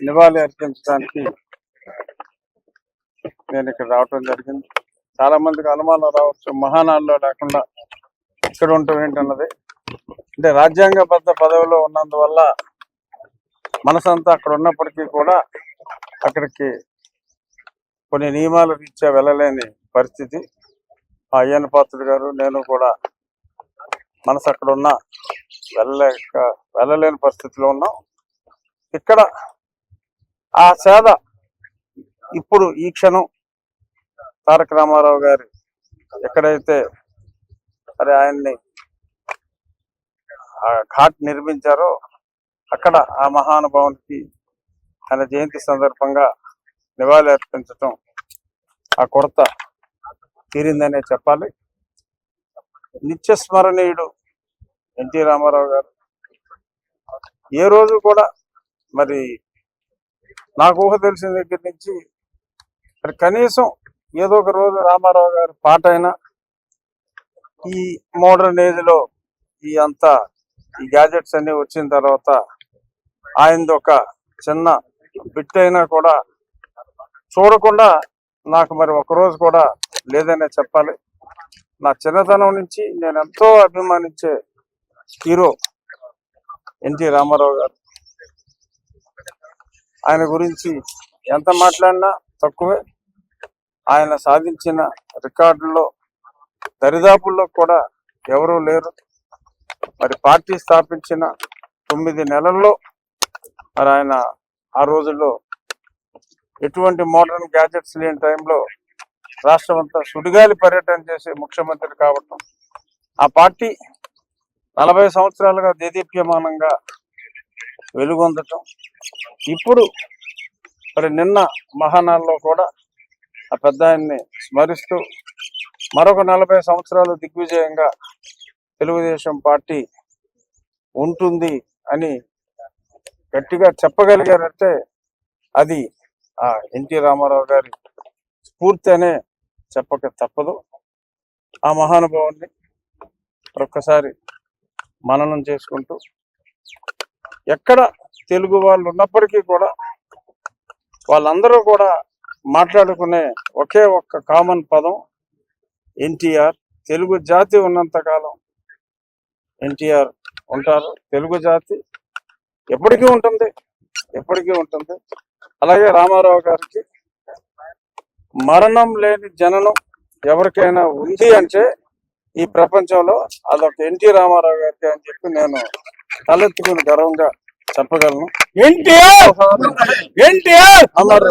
నివాళి అర్పించడానికి నేను ఇక్కడ రావటం జరిగింది. చాలా మందికి అనుమానం రావచ్చు, మహానాడులో లేకుండా ఇక్కడ ఉండటం ఏంటన్నది. అంటే రాజ్యాంగబద్ధ పదవిలో ఉన్నందువల్ల మనసంతా అక్కడ ఉన్నప్పటికీ కూడా అక్కడికి కొన్ని నియమాల రీత్యా వెళ్ళలేని పరిస్థితి. ఆ అయ్యన్న పాత్రుడు గారు నేను కూడా మనసు అక్కడ ఉన్న వెళ్ళలేని పరిస్థితిలో ఉన్నాం. ఇక్కడ ఆ సేద ఇప్పుడు ఈ క్షణం తారక రామారావు గారు ఎక్కడైతే మరి ఆయన్ని ఘాట్ నిర్మించారో అక్కడ ఆ మహానుభావునికి ఆయన జయంతి సందర్భంగా నివాళి అర్పించటం ఆ కొరత తీరిందనే చెప్పాలి. నిత్యస్మరణీయుడు ఎన్టీ రామారావు గారు ఏ రోజు కూడా మరి నాకు ఊహ తెలిసిన దగ్గర నుంచి మరి కనీసం ఏదో ఒక రోజు రామారావు గారి పాట అయినా ఈ మోడర్న్ ఏజ్ లో ఈ గ్యాజెట్స్ అన్ని వచ్చిన తర్వాత ఆయనది ఒక చిన్న బిట్ అయినా కూడా చూడకుండా నాకు మరి ఒకరోజు కూడా లేదనే చెప్పాలి. నా చిన్నతనం నుంచి నేను ఎంతో అభిమానించే హీరో ఎన్టీ రామారావు గారు. ఆయన గురించి ఎంత మాట్లాడినా తక్కువే. ఆయన సాధించిన రికార్డుల్లో దరిదాపుల్లో కూడా ఎవరూ లేరు. మరి పార్టీ స్థాపించిన 9 నెలల్లో మరి ఆయన ఆ రోజుల్లో ఎటువంటి మోడర్న్ గ్యాజెట్స్ లేని టైంలో రాష్ట్రం అంతా సుడిగాలి పర్యటన చేసే ముఖ్యమంత్రి కావటం, ఆ పార్టీ 40 సంవత్సరాలుగా దేదీప్యమానంగా వెలుగొందటం, ఇప్పుడు మరి నిన్న మహానాడులో కూడా ఆ పెద్ద ఆయన్ని స్మరిస్తూ మరొక 40 సంవత్సరాలు దిగ్విజయంగా తెలుగుదేశం పార్టీ ఉంటుంది అని గట్టిగా చెప్పగలిగారంటే అది ఆ ఎన్టీ రామారావు గారి స్ఫూర్తి అనే చెప్పక తప్పదు. ఆ మహానుభావుని ఒక్కసారి మననం చేసుకుంటూ ఎక్కడ తెలుగు వాళ్ళు ఉన్నప్పటికీ కూడా వాళ్ళందరూ కూడా మాట్లాడుకునే ఒకే ఒక్క కామన్ పదం ఎన్టీఆర్. తెలుగు జాతి ఉన్నంతకాలం ఎన్టీఆర్ ఉంటారు. తెలుగు జాతి ఎప్పటికీ ఉంటుంది. అలాగే రామారావు గారికి మరణం లేని జననం ఎవరికైనా ఉంది అంటే ఈ ప్రపంచంలో అదొక ఎన్టీ రామారావు గారికి అని చెప్పి నేను తలెత్తుకుని గర్వంగా చెప్పగలను. ఎన్టీఆర్ అమర్